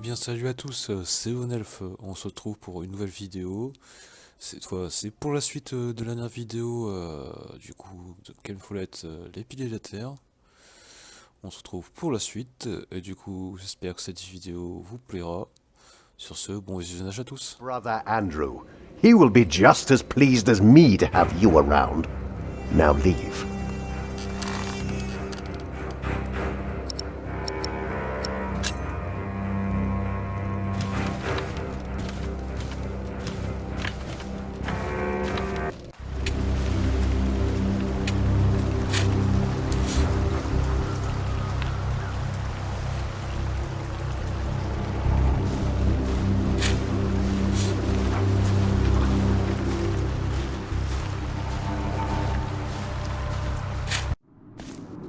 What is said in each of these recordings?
bien salut à tous, c'est Onelf, on se retrouve pour une nouvelle vidéo. Cette fois c'est pour la suite de la dernière vidéo du coup de Follet, les piliers de la terre. On se retrouve pour la suite et du coup j'espère que cette vidéo vous plaira. Sur ce, bon visionnage à tous. Brother Andrew, he will be just as pleased as me to have you around. Now leave.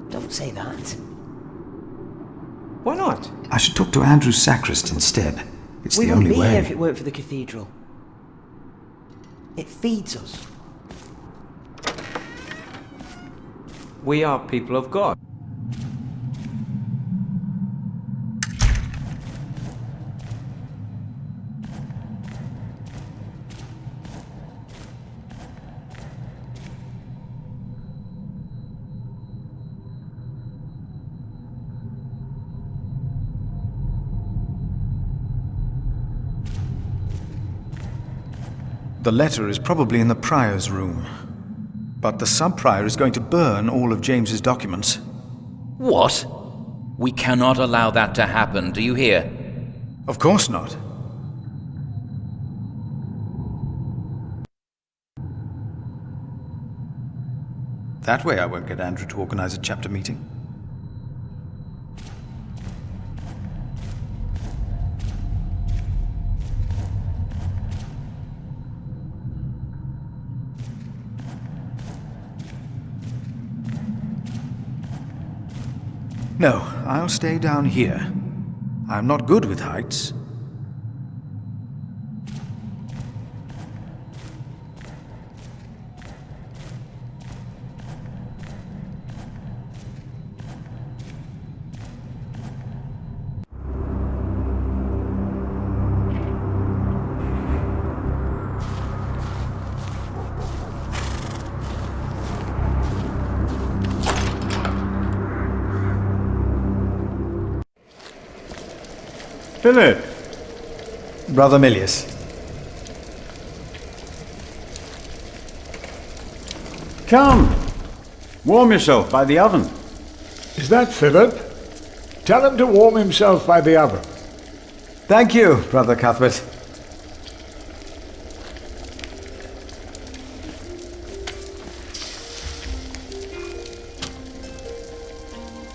Don't say that. Why not? I should talk to Andrew's sacrist instead. It's We the wouldn't only be way. here if it weren't for the cathedral. It feeds us. We are people of God. The letter is probably in the prior's room. But the sub-prior is going to burn all of James's documents. What? We cannot allow that to happen, do you hear? Of course not. That way I won't get Andrew to organize a chapter meeting. No, I'll stay down here. I'm not good with heights. Philip! Brother Milius. Come! Warm yourself by the oven. Is that Philip? Tell him to warm himself by the oven. Thank you, Brother Cuthbert.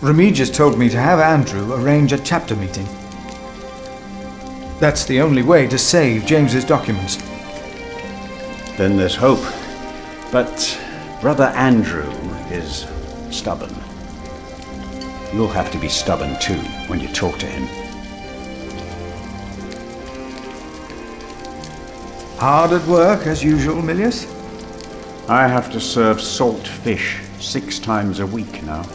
Remigius told me to have Andrew arrange a chapter meeting. That's the only way to save James's documents. Then there's hope. But Brother Andrew is stubborn. You'll have to be stubborn too when you talk to him. Hard at work, as usual, Milius? I have to serve salt fish 6 times a week now.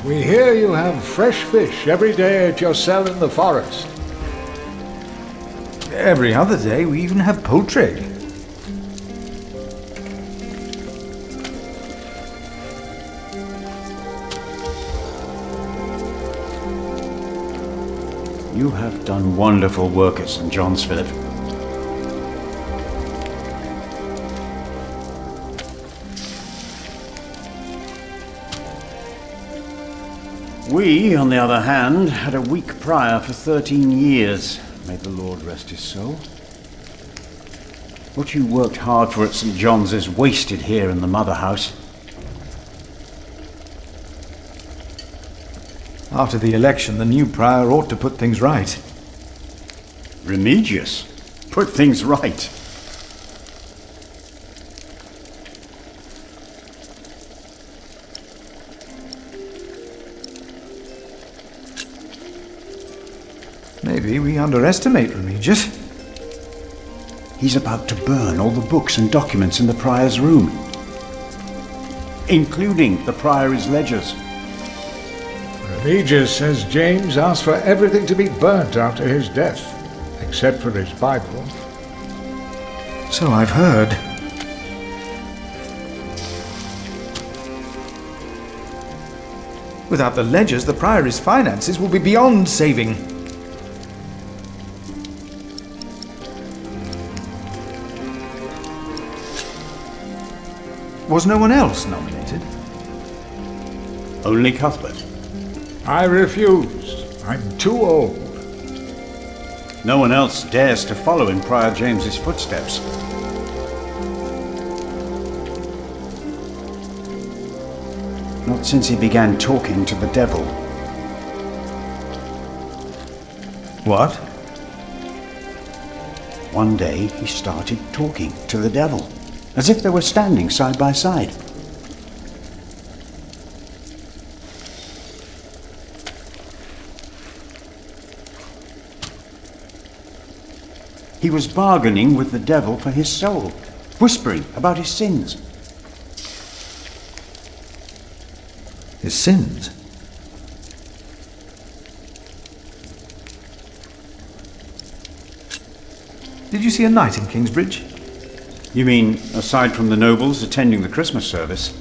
We hear you have fresh fish every day at your cell in the forest. Every other day, we even have poultry. You have done wonderful work at St. John's, Philip. We, on the other hand, had a weak prior for 13 years. May the Lord rest his soul. What you worked hard for at St. John's is wasted here in the mother house. After the election, the new prior ought to put things right. Remigius? Put things right. Maybe we underestimate Remigius. He's about to burn all the books and documents in the prior's room, including the priory's ledgers. Remigius says James asked for everything to be burnt after his death, except for his Bible. So I've heard. Without the ledgers, the Priory's finances will be beyond saving. Was no one else nominated? Only Cuthbert. I refused. I'm too old. No one else dares to follow in Prior James's footsteps. Not since he began talking to the devil. What? One day he started talking to the devil, as if they were standing side by side. He was bargaining with the devil for his soul, whispering about his sins. His sins? Did you see a knight in Kingsbridge? You mean, aside from the nobles attending the Christmas service?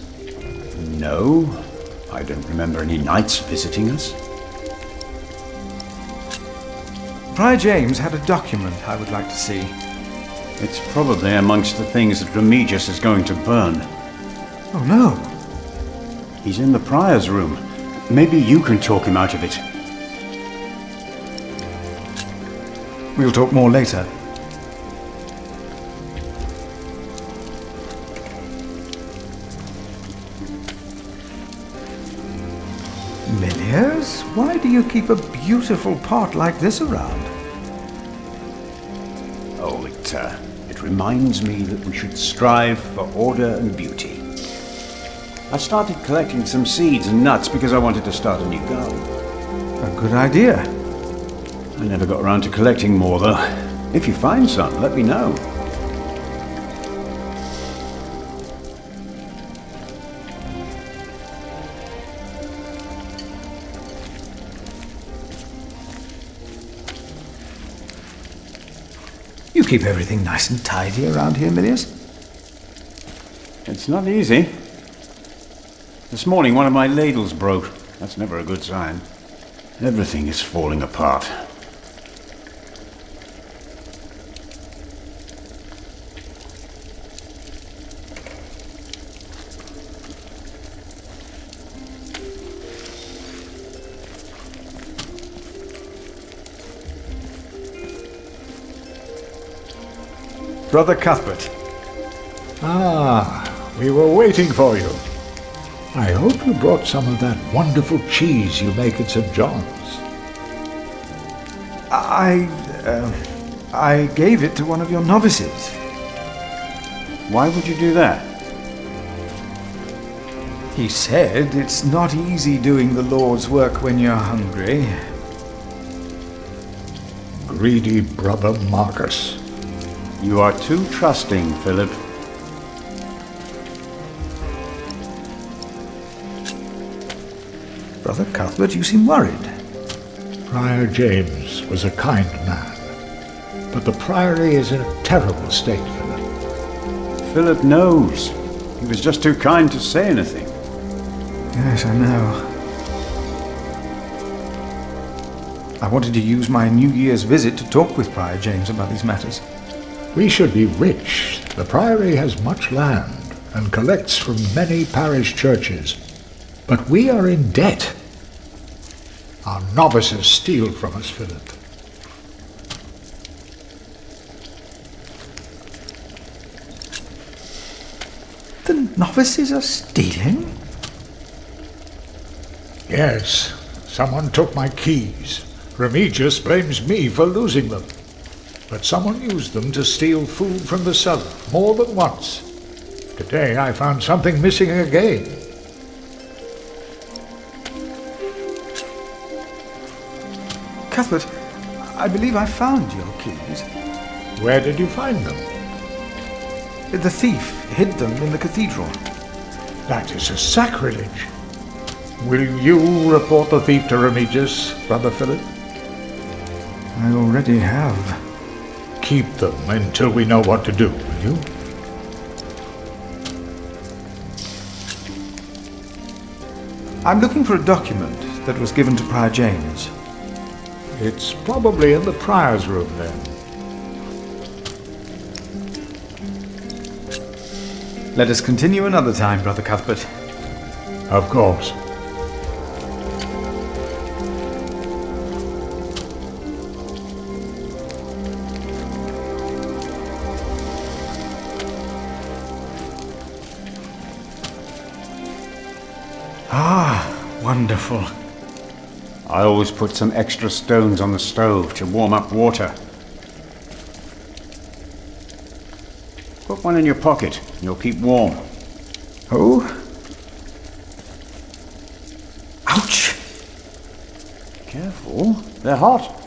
No, I don't remember any knights visiting us. Prior James had a document I would like to see. It's probably amongst the things that Remigius is going to burn. Oh no! He's in the prior's room. Maybe you can talk him out of it. We'll talk more later. Piliers, why do you keep a beautiful pot like this around? Oh, it reminds me that we should strive for order and beauty. I started collecting some seeds and nuts because I wanted to start a new garden. A good idea. I never got around to collecting more, though. If you find some, let me know. You keep everything nice and tidy around here, Piliers? It's not easy. This morning one of my ladles broke. That's never a good sign. Everything is falling apart. Brother Cuthbert. Ah, we were waiting for you. I hope you brought some of that wonderful cheese you make at St. John's. I gave it to one of your novices. Why would you do that? He said it's not easy doing the Lord's work when you're hungry. Greedy brother Marcus. You are too trusting, Philip. Brother Cuthbert, you seem worried. Prior James was a kind man, but the priory is in a terrible state, Philip. Philip knows. He was just too kind to say anything. Yes, I know. I wanted to use my New Year's visit to talk with Prior James about these matters. We should be rich. The priory has much land and collects from many parish churches. But we are in debt. Our novices steal from us, Philip. The novices are stealing? Yes, someone took my keys. Remigius blames me for losing them. But someone used them to steal food from the cellar, more than once. Today I found something missing again. Cuthbert, I believe I found your keys. Where did you find them? The thief hid them in the cathedral. That is a sacrilege. Will you report the thief to Remigius, Brother Philip? I already have. Keep them until we know what to do, will you? I'm looking for a document that was given to Prior James. It's probably in the prior's room then. Let us continue another time, Brother Cuthbert. Of course. Wonderful. I always put some extra stones on the stove to warm up water. Put one in your pocket, and you'll keep warm. Oh? Ouch! Careful, they're hot.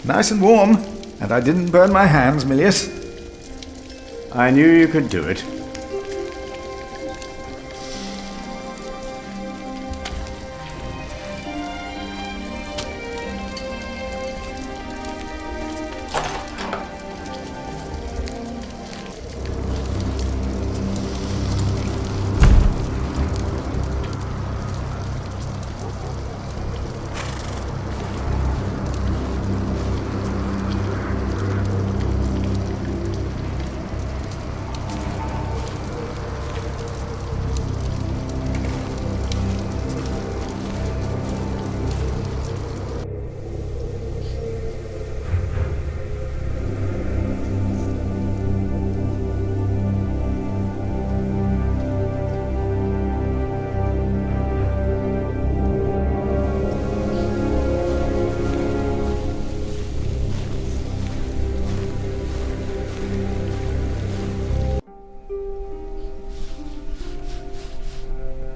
Nice and warm, and I didn't burn my hands, Milius. I knew you could do it.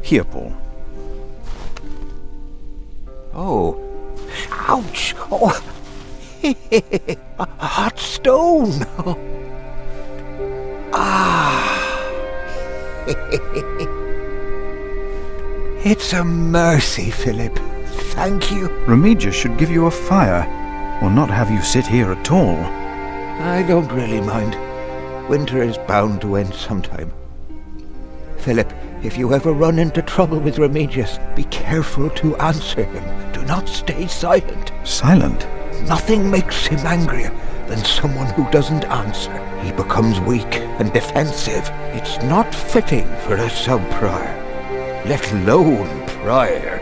Here, Paul. Oh. Ouch! Oh. A hot stone! Ah! It's a mercy, Philip. Thank you. Remigius should give you a fire, or not have you sit here at all. I don't really mind. Winter is bound to end sometime. Philip, if you ever run into trouble with Remigius, be careful to answer him. Do not stay silent. Silent? Nothing makes him angrier than someone who doesn't answer. He becomes weak and defensive. It's not fitting for a sub-prior, let alone prior.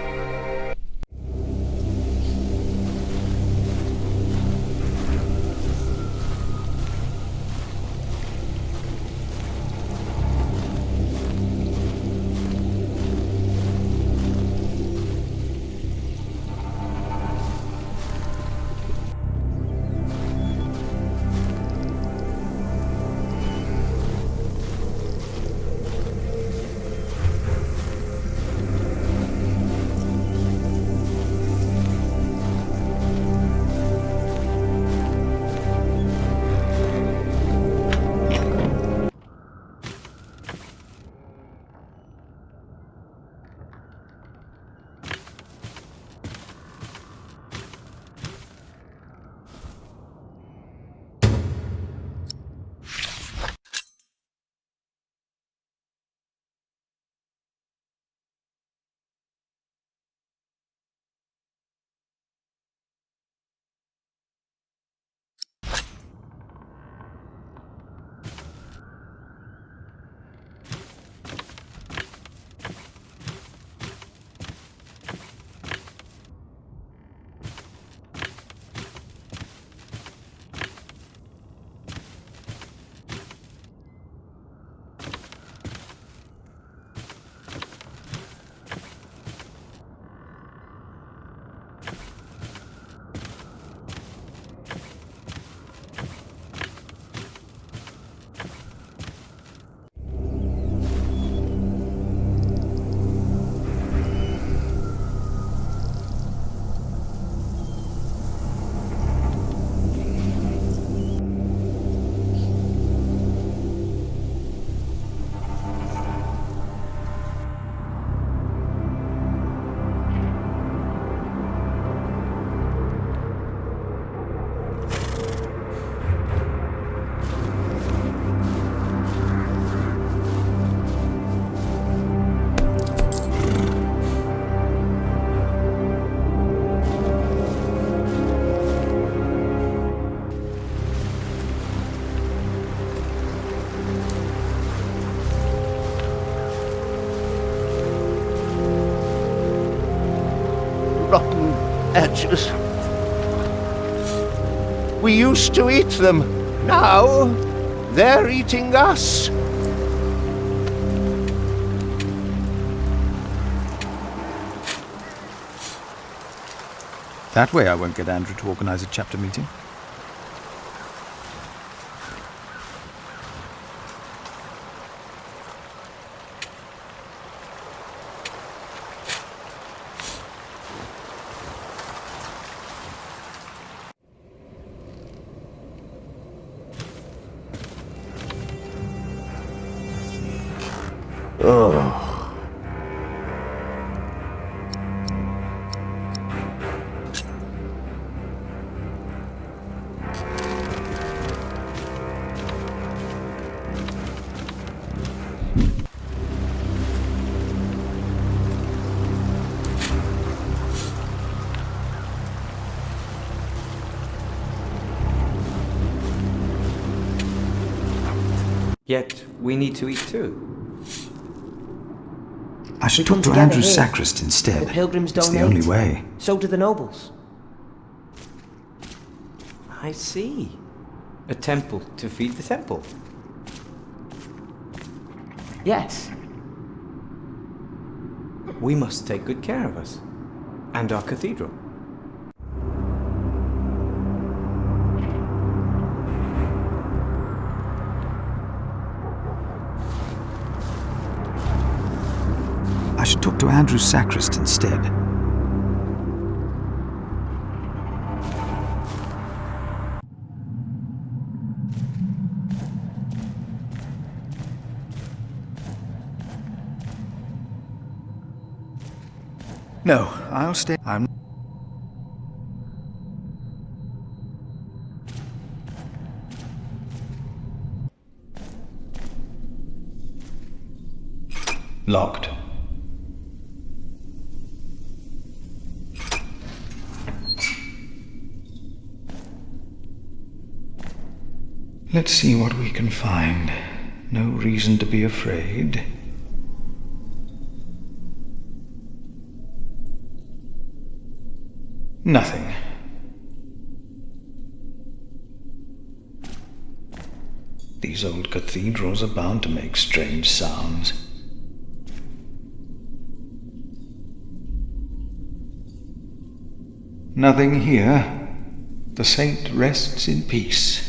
rotten edges. We used to eat them. Now, they're eating us. That way I won't get Andrew to organize a chapter meeting. Oh. Yet we need to eat too. I should talk to together Andrew's here. sacrist instead. The pilgrims It's the donate. only way. So do the nobles. I see. A temple to feed the temple. Yes. We must take good care of us. And our cathedral. I should talk to Andrew's sacrist instead. No, I'll stay. I'm... Locked. Let's see what we can find. No reason to be afraid. Nothing. These old cathedrals are bound to make strange sounds. Nothing here. The saint rests in peace.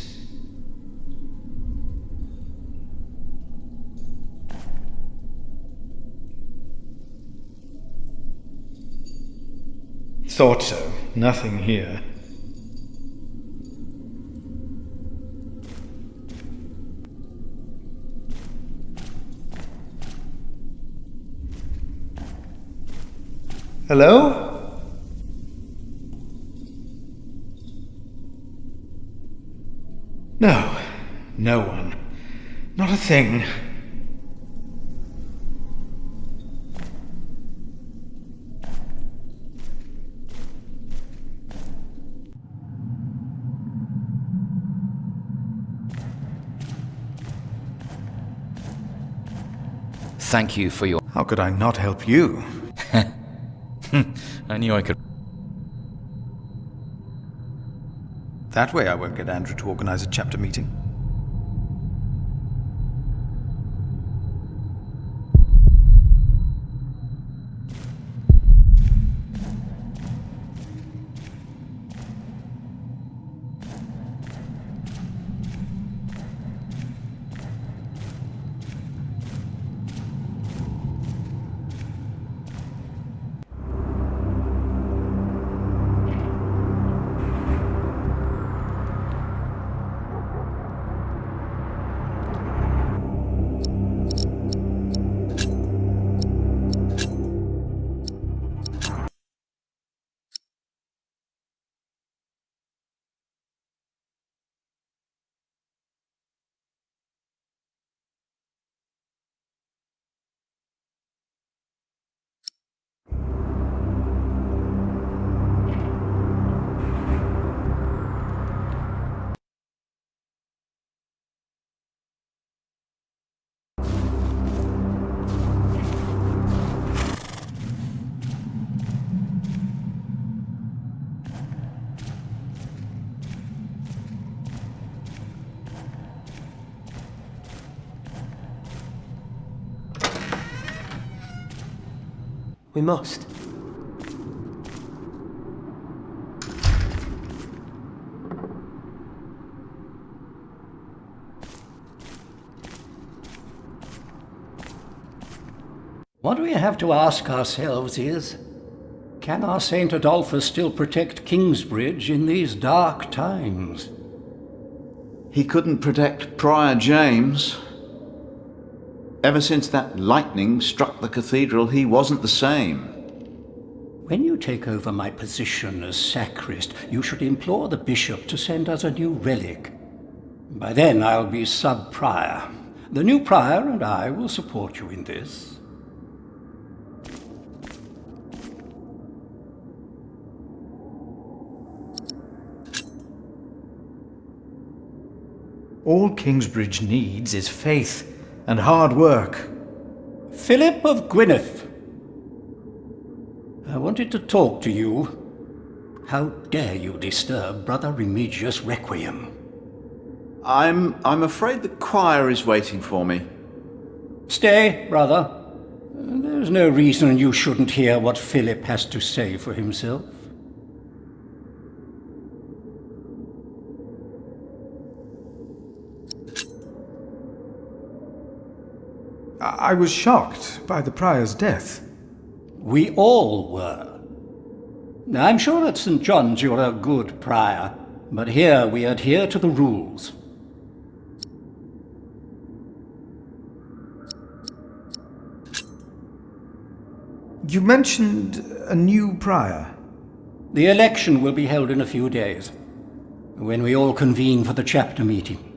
Thought so. Nothing here. Hello? No. No one. Not a thing. Thank you for your... How could I not help you? I knew I could... That way I won't get Andrew to organize a chapter meeting. We must. What we have to ask ourselves is, can our Saint Adolphus still protect Kingsbridge in these dark times? He couldn't protect Prior James. Ever since that lightning struck the cathedral, he wasn't the same. When you take over my position as sacrist, you should implore the bishop to send us a new relic. By then I'll be sub-prior. The new prior and I will support you in this. All Kingsbridge needs is faith and hard work. Philip of Gwynedd, I wanted to talk to you. How dare you disturb Brother Remigius' requiem? I'm afraid the choir is waiting for me. Stay, brother. There's no reason you shouldn't hear what Philip has to say for himself. I was shocked by the prior's death. We all were. I'm sure at St. John's you're a good prior, but here we adhere to the rules. You mentioned a new prior. The election will be held in a few days, when we all convene for the chapter meeting.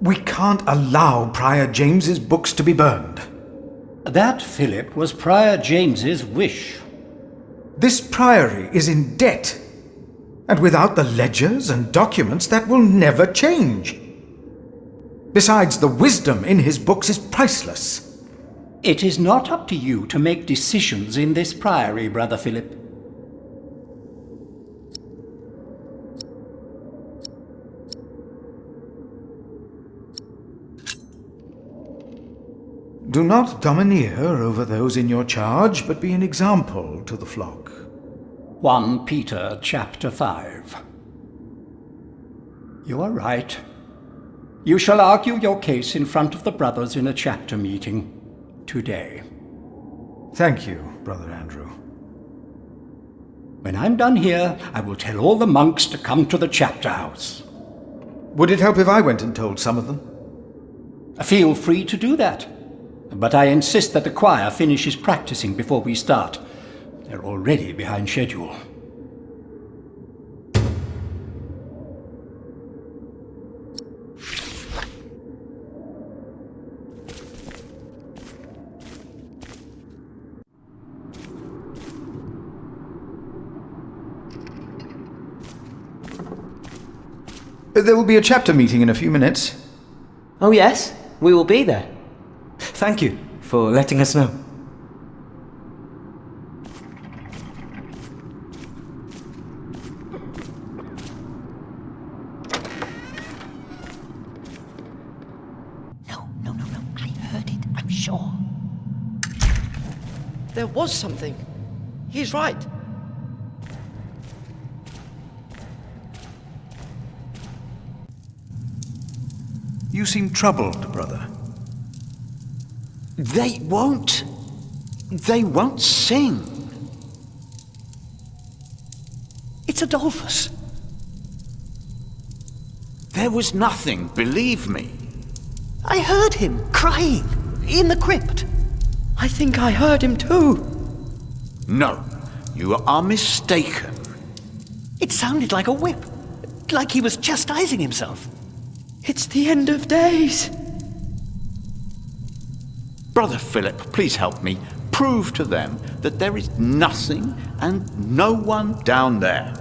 We can't allow Prior James's books to be burned. That, Philip, was Prior James's wish. This priory is in debt, and without the ledgers and documents, that will never change. Besides, the wisdom in his books is priceless. It is not up to you to make decisions in this priory, Brother Philip. Do not domineer over those in your charge, but be an example to the flock. 1 Peter chapter 5. You are right. You shall argue your case in front of the brothers in a chapter meeting today. Thank you, Brother Andrew. When I'm done here, I will tell all the monks to come to the chapter house. Would it help if I went and told some of them? Feel free to do that. But I insist that the choir finishes practicing before we start. They're already behind schedule. There will be a chapter meeting in a few minutes. Oh yes, we will be there. Thank you for letting us know. No. I heard it, I'm sure. There was something. He's right. You seem troubled, brother. They won't sing. It's Adolphus. There was nothing, believe me. I heard him crying in the crypt. I think I heard him too. No, you are mistaken. It sounded like a whip, like he was chastising himself. It's the end of days. Brother Philip, please help me. Prove to them that there is nothing and no one down there.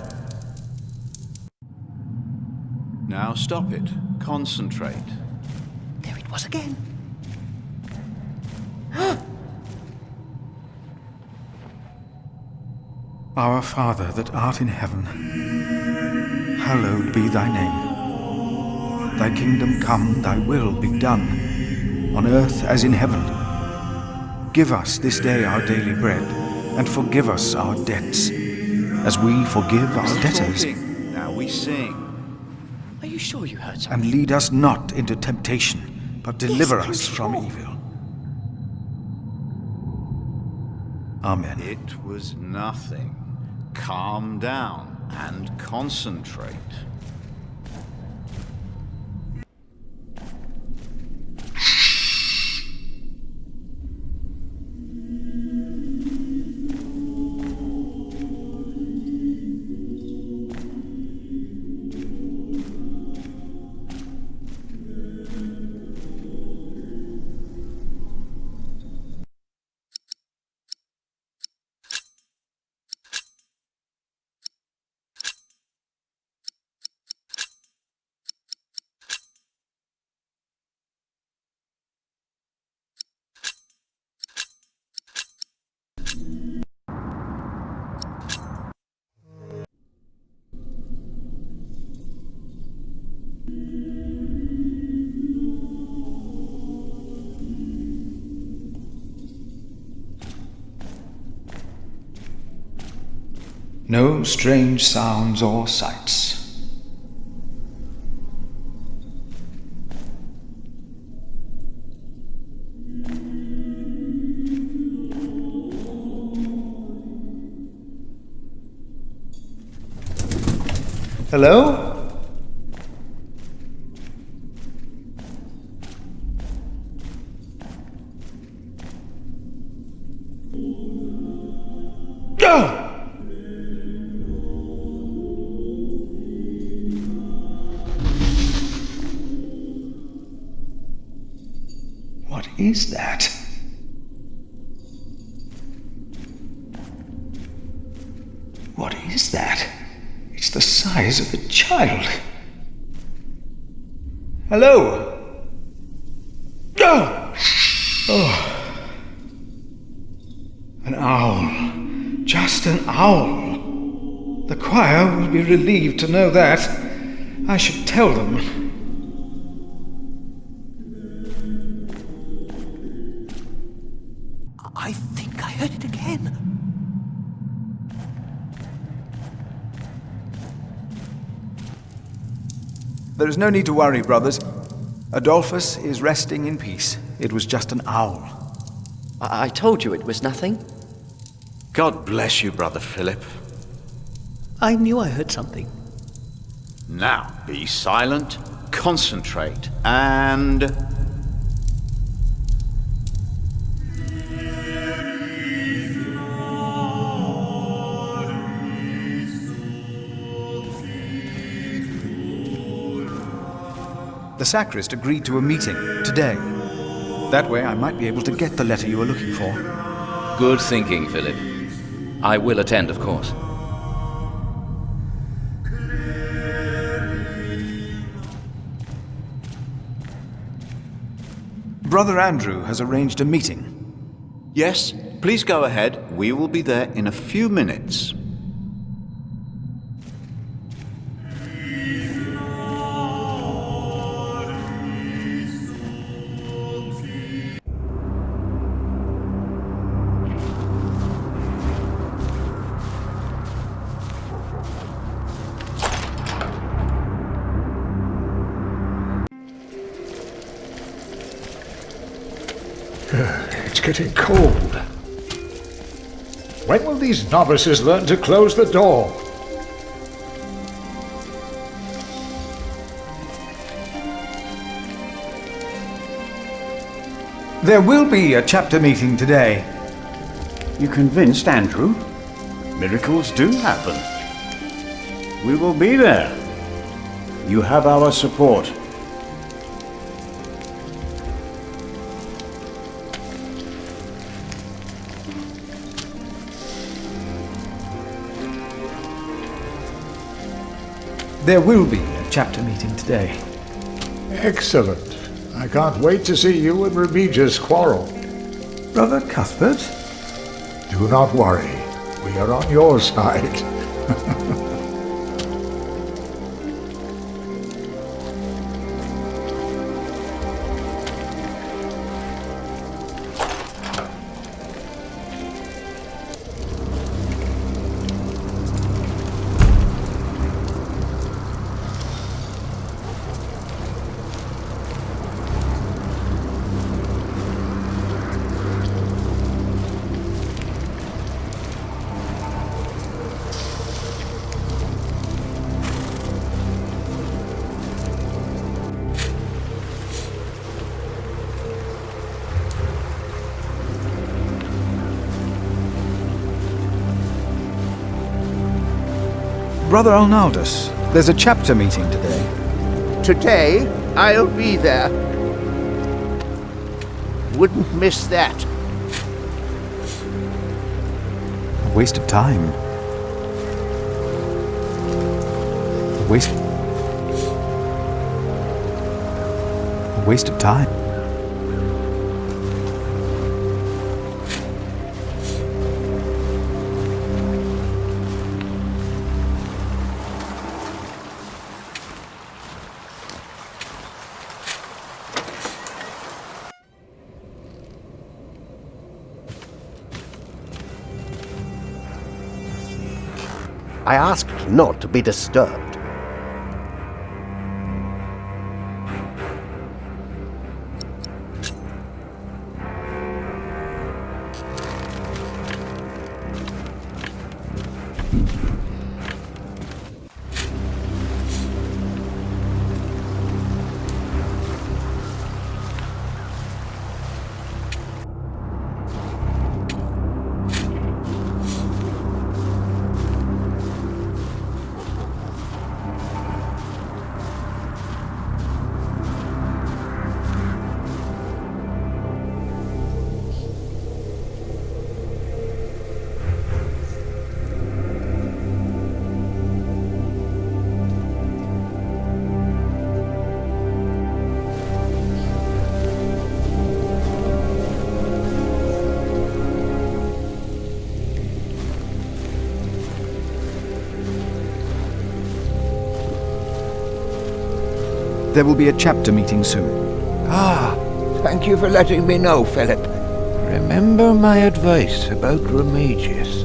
Now stop it. Concentrate. There it was again. Our Father that art in heaven, hallowed be thy name. Thy kingdom come, thy will be done, on earth as in heaven. Give us this day our daily bread, and forgive us our debts, as we forgive our debtors. Now we sing. Are you sure you heard something? And lead us not into temptation, but deliver us from evil. Amen. It was nothing. Calm down and concentrate. No strange sounds or sights. Hello? What is that? What is that? It's the size of a child. Hello? Oh. An owl. Just an owl. The choir will be relieved to know that. I should tell them. I think I heard it again. There is no need to worry, brothers. Adolphus is resting in peace. It was just an owl. I told you it was nothing. God bless you, Brother Philip. I knew I heard something. Now, be silent, concentrate, and... The sacrist agreed to a meeting today. That way I might be able to get the letter you were looking for. Good thinking, Philip. I will attend, of course. Brother Andrew has arranged a meeting. Yes, please go ahead. We will be there in a few minutes. It's getting cold. When will these novices learn to close the door? There will be a chapter meeting today. You convinced Andrew? Miracles do happen. We will be there. You have our support. There will be a chapter meeting today. Excellent. I can't wait to see you and Remigius quarrel. Brother Cuthbert? Do not worry. We are on your side. Brother Arnaldus, there's a chapter meeting today. Today, I'll be there. Wouldn't miss that. A waste of time. A waste of time. I asked not to be disturbed. There will be a chapter meeting soon. Ah, thank you for letting me know, Philip. Remember my advice about Remigius.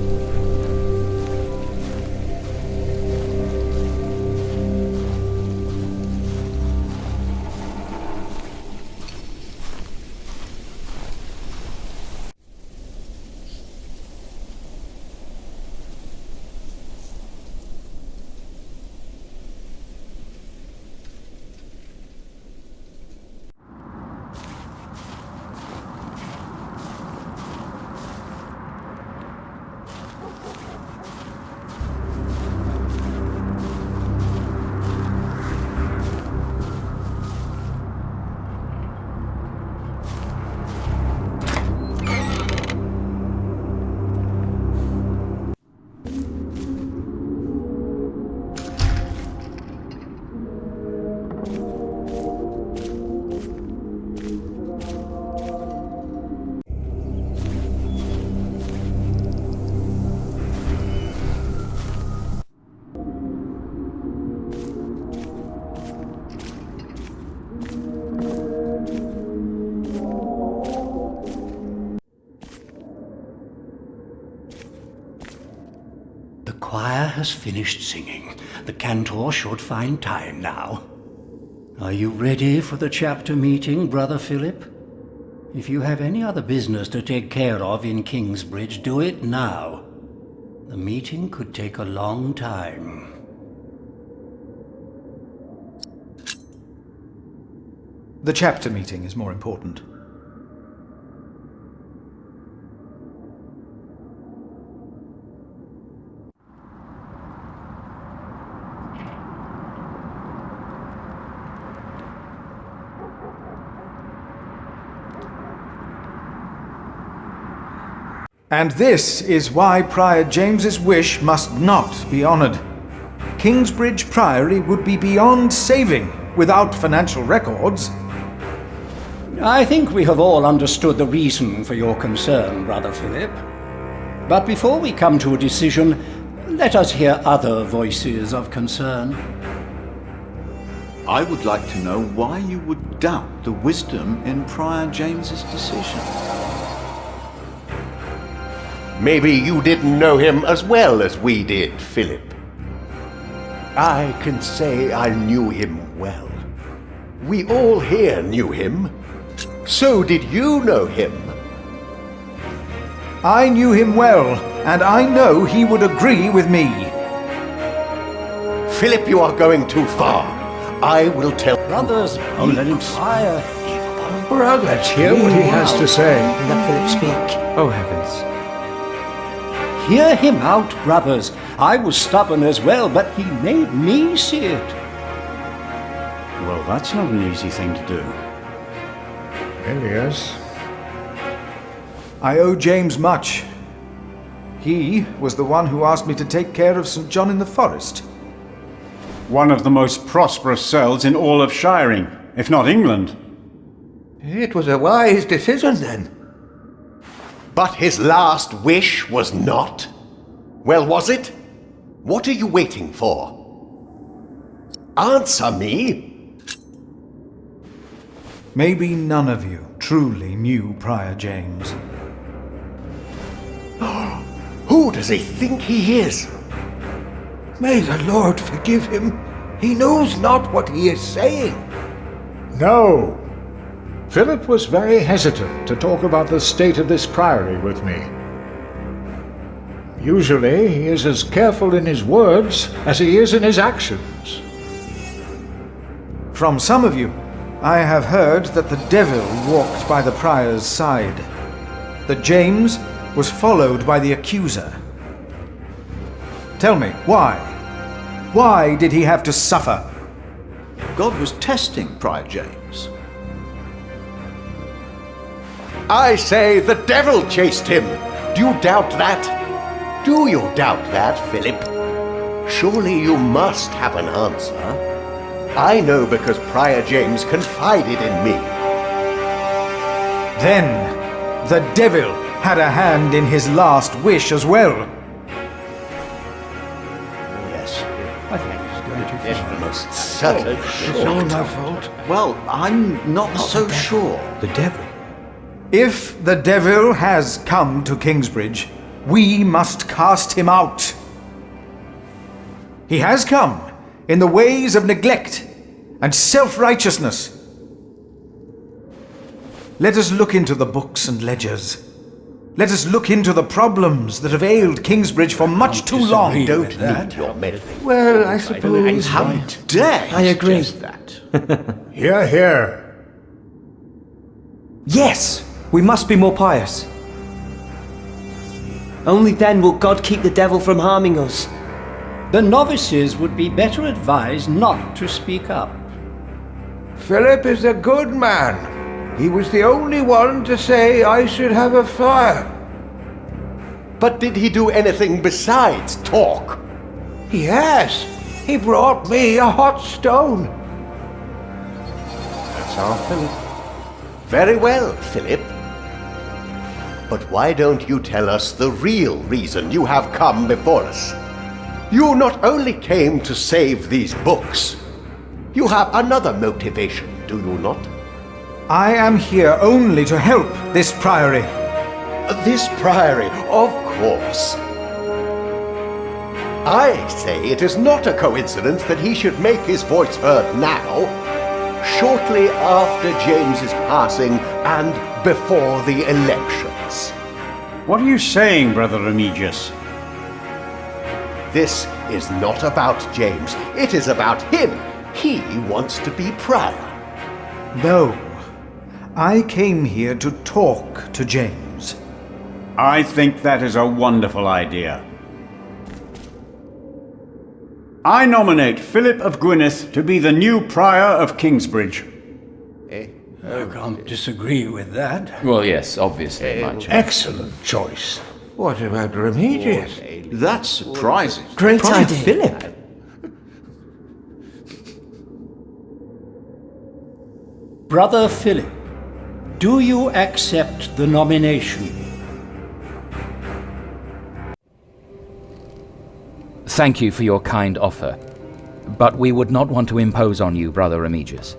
The choir has finished singing. The cantor should find time now. Are you ready for the chapter meeting, Brother Philip? If you have any other business to take care of in Kingsbridge, do it now. The meeting could take a long time. The chapter meeting is more important. And this is why Prior James's wish must not be honoured. Kingsbridge Priory would be beyond saving without financial records. I think we have all understood the reason for your concern, Brother Philip. But before we come to a decision, let us hear other voices of concern. I would like to know why you would doubt the wisdom in Prior James's decision. Maybe you didn't know him as well as we did, Philip. I can say I knew him well. We all here knew him. So did you know him? I knew him well, and I know he would agree with me. Philip, you are going too far. I will tell... Brothers, let him fire. Brother, let's hear what he has to say. Let Philip speak. Oh heavens. Hear him out, brothers. I was stubborn as well, but he made me see it. Well, that's not an easy thing to do. Piliers. I owe James much. He was the one who asked me to take care of St. John in the Forest. One of the most prosperous cells in all of Shiring, if not England. It was a wise decision then. But his last wish was not? Well, was it? What are you waiting for? Answer me! Maybe none of you truly knew Prior James. Who does he think he is? May the Lord forgive him. He knows not what he is saying. No. Philip was very hesitant to talk about the state of this priory with me. Usually he is as careful in his words as he is in his actions. From some of you, I have heard that the devil walked by the prior's side, that James was followed by the accuser. Tell me, why? Why did he have to suffer? God was testing Prior James. I say the devil chased him. Do you doubt that? Do you doubt that, Philip? Surely you must have an answer. I know because Prior James confided in me. Then, the devil had a hand in his last wish as well. Yes. I think he's going too far. It must certainly. It's all my fault. Well, I'm not so sure. The devil. If the devil has come to Kingsbridge, we must cast him out. He has come in the ways of neglect and self-righteousness. Let us look into the books and ledgers. Let us look into the problems that have ailed Kingsbridge for much too long. Don't need your meddling. Well, I suppose... How dare I agree. suggest that? Hear, hear. Yes, we must be more pious. Only then will God keep the devil from harming us. The novices would be better advised not to speak up. Philip is a good man. He was the only one to say I should have a fire. But did he do anything besides talk? Yes, he brought me a hot stone. That's our Philip. Very well, Philip. But why don't you tell us the real reason you have come before us? You not only came to save these books, you have another motivation, do you not? I am here only to help this priory. This priory, of course. I say it is not a coincidence that he should make his voice heard now, shortly after James's passing and before the elections. What are you saying, Brother Remigius? This is not about James. It is about him. He wants to be prior. No. I came here to talk to James. I think that is a wonderful idea. I nominate Philip of Gwynedd to be the new prior of Kingsbridge. I can't disagree with that. Well, yes, obviously, my child. Excellent choice. What about Remigius? That's surprising. Great Prior idea. Philip. Brother Philip, do you accept the nomination? Thank you for your kind offer, but we would not want to impose on you, Brother Remigius.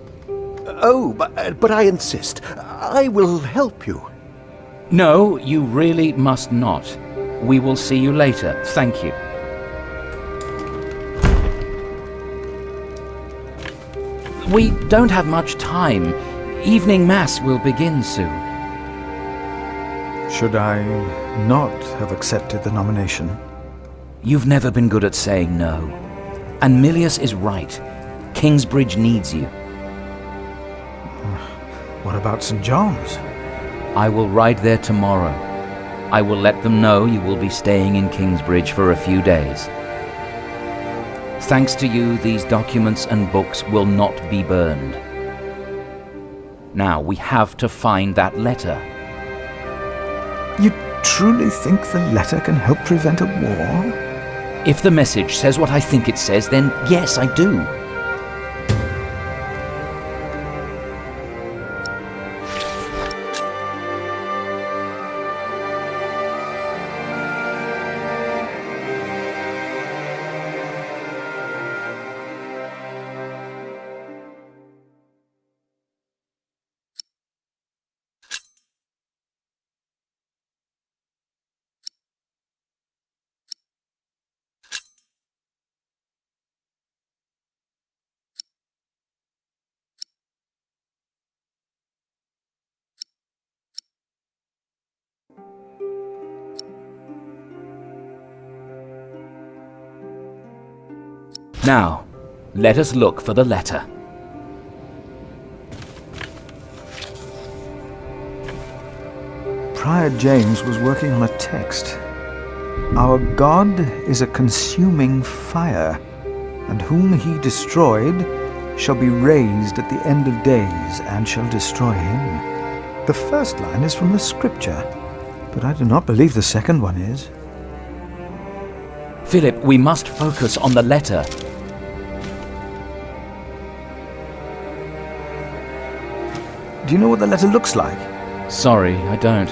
Oh, but I insist. I will help you. No, you really must not. We will see you later. Thank you. We don't have much time. Evening Mass will begin soon. Should I not have accepted the nomination? You've never been good at saying no. And Milius is right. Kingsbridge needs you. What about St. John's? I will ride there tomorrow. I will let them know you will be staying in Kingsbridge for a few days. Thanks to you, these documents and books will not be burned. Now, we have to find that letter. You truly think the letter can help prevent a war? If the message says what I think it says, then yes, I do. Now, let us look for the letter. Prior James was working on a text. Our God is a consuming fire, and whom he destroyed shall be raised at the end of days and shall destroy him. The first line is from the scripture, but I do not believe the second one is. Philip, we must focus on the letter. Do you know what the letter looks like? Sorry, I don't.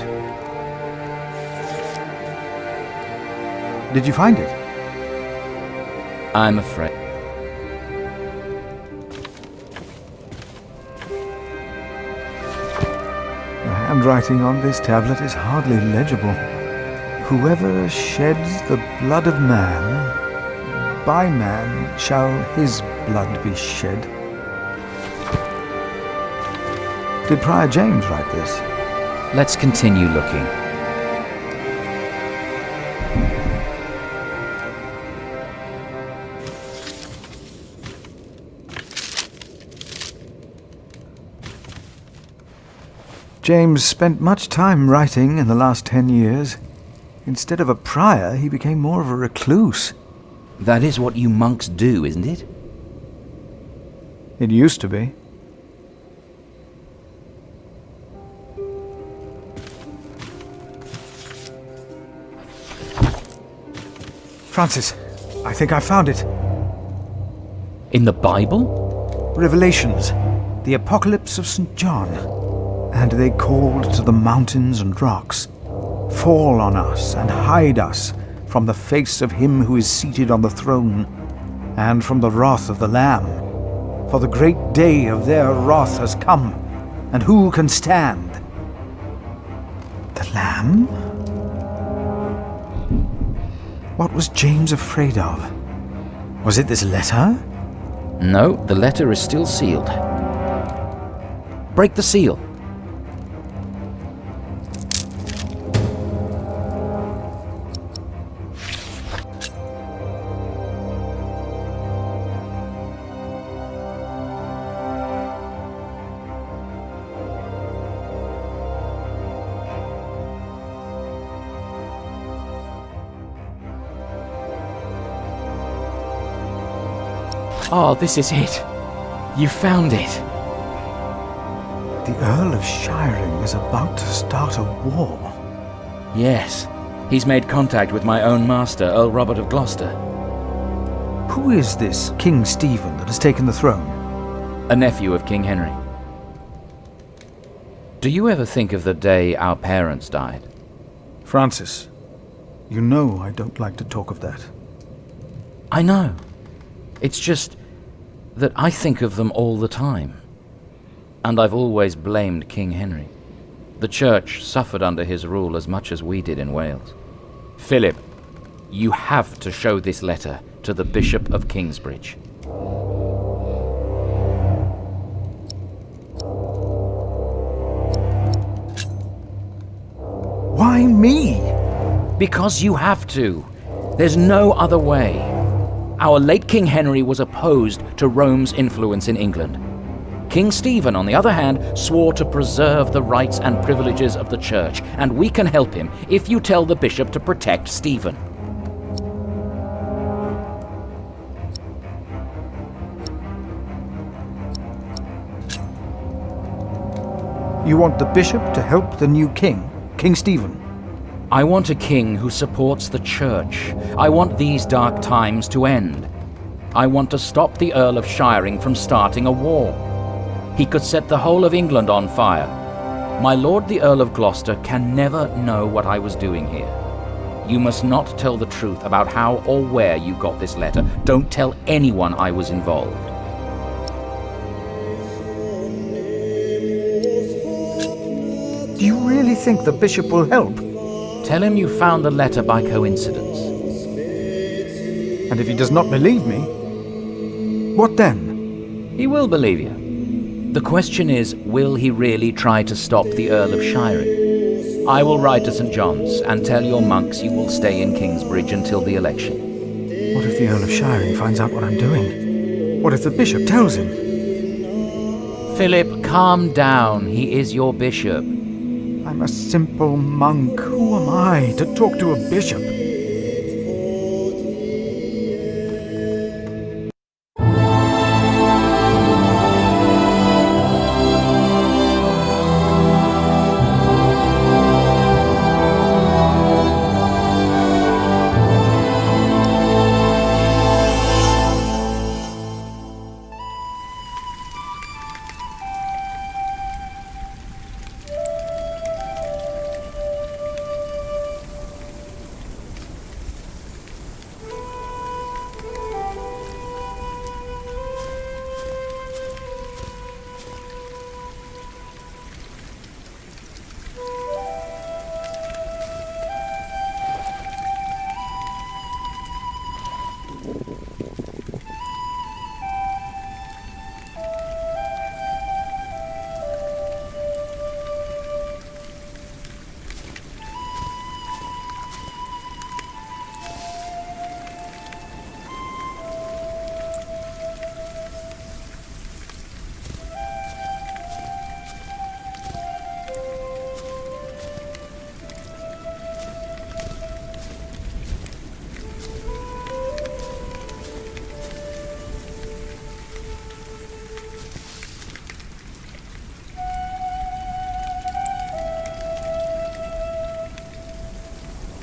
Did you find it? I'm afraid. The handwriting on this tablet is hardly legible. Whoever sheds the blood of man, by man shall his blood be shed. Did Prior James write this? Let's continue looking. James spent much time writing in the last 10 years. Instead of a prior, he became more of a recluse. That is what you monks do, isn't it? It used to be. Francis, I think I found it. In the Bible? Revelations, the Apocalypse of St. John. And they called to the mountains and rocks, "Fall on us and hide us from the face of him who is seated on the throne, and from the wrath of the Lamb. For the great day of their wrath has come, and who can stand?" The Lamb? What was James afraid of? Was it this letter? No, the letter is still sealed. Break the seal. Oh, this is it. You found it. The Earl of Shiring is about to start a war. Yes. He's made contact with my own master, Earl Robert of Gloucester. Who is this King Stephen that has taken the throne? A nephew of King Henry. Do you ever think of the day our parents died? Francis, you know I don't like to talk of that. I know. It's just that I think of them all the time. And I've always blamed King Henry. The church suffered under his rule as much as we did in Wales. Philip, you have to show this letter to the Bishop of Kingsbridge. Why me? Because you have to. There's no other way. Our late King Henry was opposed to Rome's influence in England. King Stephen, on the other hand, swore to preserve the rights and privileges of the church, and we can help him if you tell the bishop to protect Stephen. You want the bishop to help the new king, King Stephen? I want a king who supports the church. I want these dark times to end. I want to stop the Earl of Shiring from starting a war. He could set the whole of England on fire. My lord the Earl of Gloucester can never know what I was doing here. You must not tell the truth about how or where you got this letter. Don't tell anyone I was involved. Do you really think the bishop will help? Tell him you found the letter by coincidence. And if he does not believe me, what then? He will believe you. The question is, will he really try to stop the Earl of Shiring? I will ride to St. John's and tell your monks you will stay in Kingsbridge until the election. What if the Earl of Shiring finds out what I'm doing? What if the bishop tells him? Philip, calm down. He is your bishop. I'm a simple monk. Who am I to talk to a bishop?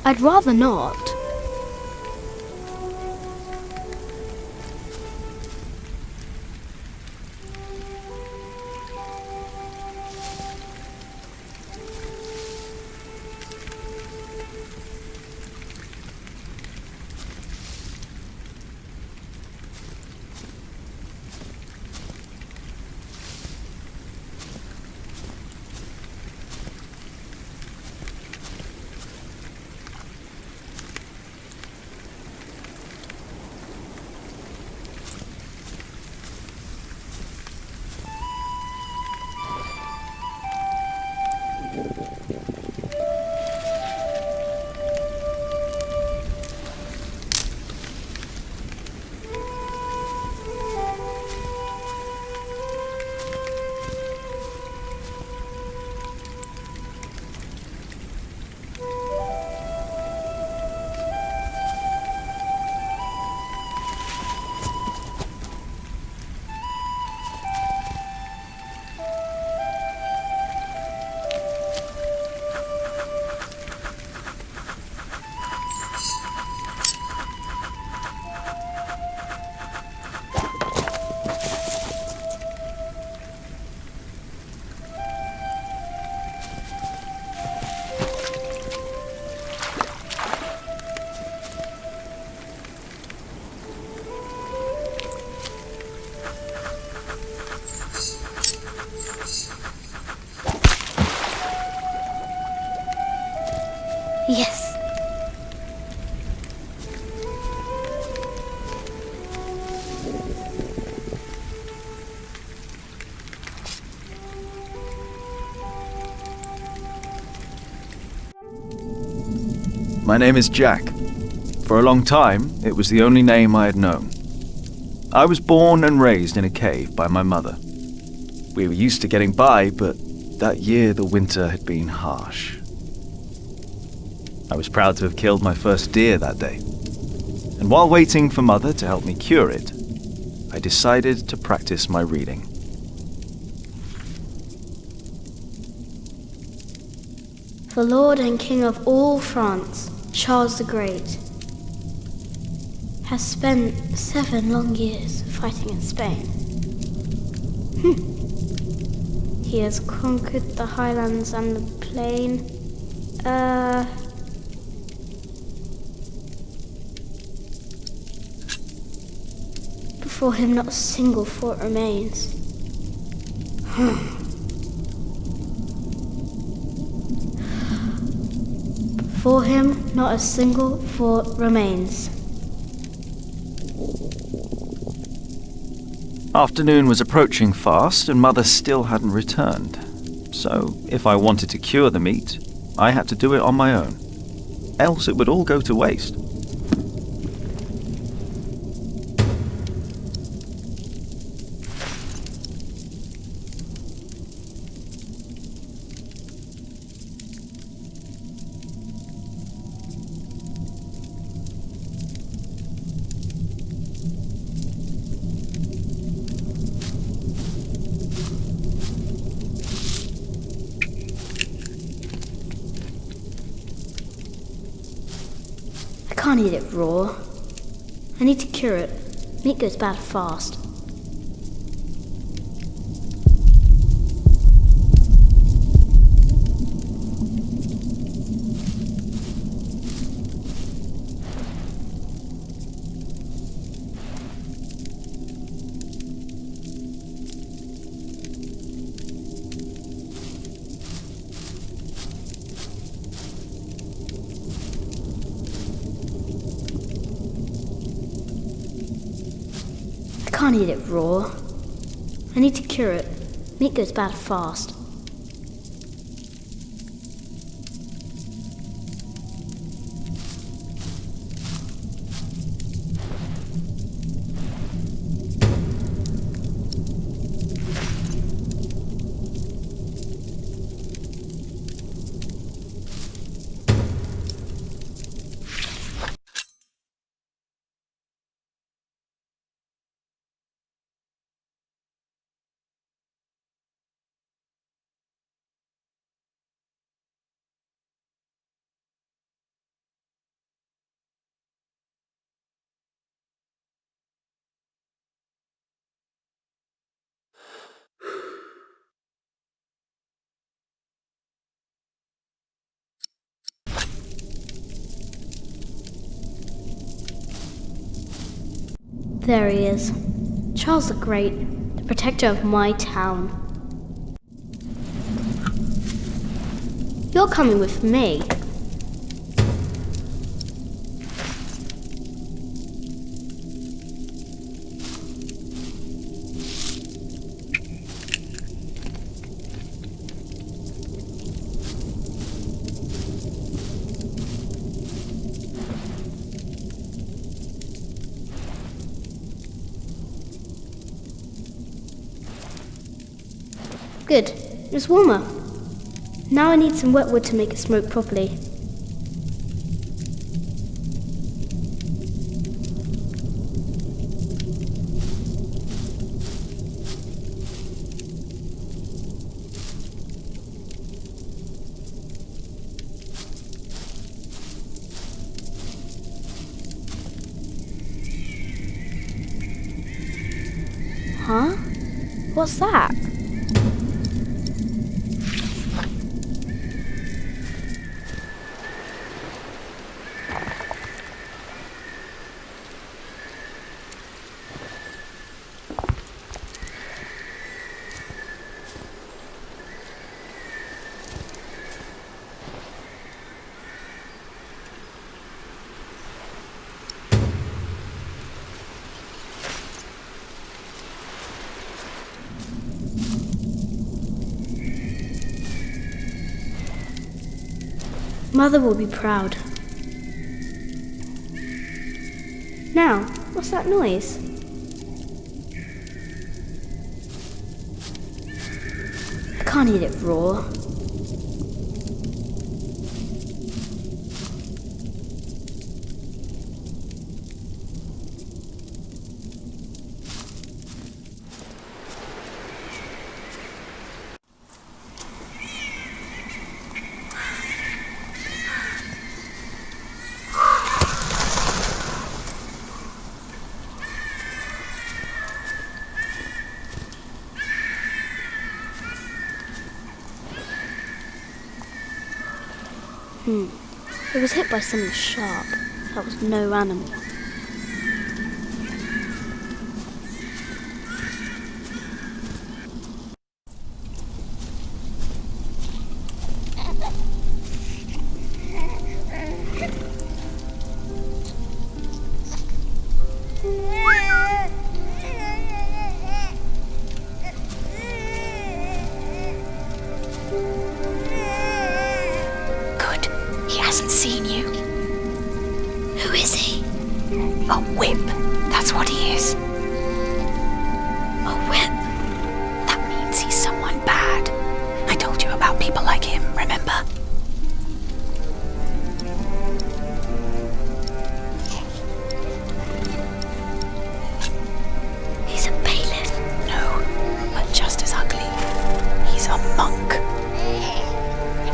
I'd rather not. Yes. My name is Jack. For a long time, it was the only name I had known. I was born and raised in a cave by my mother. We were used to getting by, but that year the winter had been harsh. I was proud to have killed my first deer that day. And while waiting for Mother to help me cure it, I decided to practice my reading. The Lord and King of all France, Charles the Great, has spent 7 long years fighting in Spain. He has conquered the highlands and the plain. Before him not a single fort remains. Before him not a single fort remains. Afternoon was approaching fast, and Mother still hadn't returned. So, if I wanted to cure the meat, I had to do it on my own. Else it would all go to waste. I can't eat it raw. I need to cure it. Meat goes bad fast. I can't eat it raw. I need to cure it. Meat goes bad fast. There he is. Charles the Great, the protector of my town. You're coming with me. Good. It's warmer. Now I need some wet wood to make it smoke properly. Huh? What's that? Mother will be proud. Now, what's that noise? can't eat it raw. It was hit by something sharp. That was no animal. He hasn't seen you. Who is he? A whip. That's what he is. A whip? That means he's someone bad. I told you about people like him, remember? He's a bailiff. No, but just as ugly. He's a monk.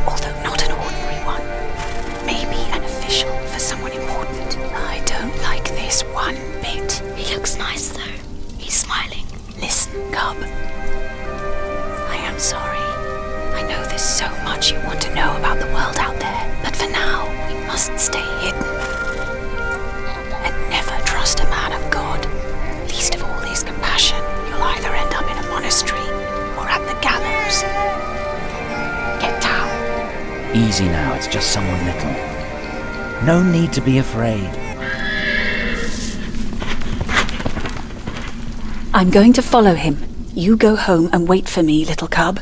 Although not an ordinary one. Maybe an official for someone important. I don't like this one bit. He looks nice though. He's smiling. Listen, Cub. I am sorry. I know there's so much you want to know about the world out there, but for now, we must stay hidden. And never trust a man of God. Least of all his compassion. You'll either end up in a monastery or at the gallows. Get down. Easy now, it's just someone little. No need to be afraid. I'm going to follow him. You go home and wait for me, little cub.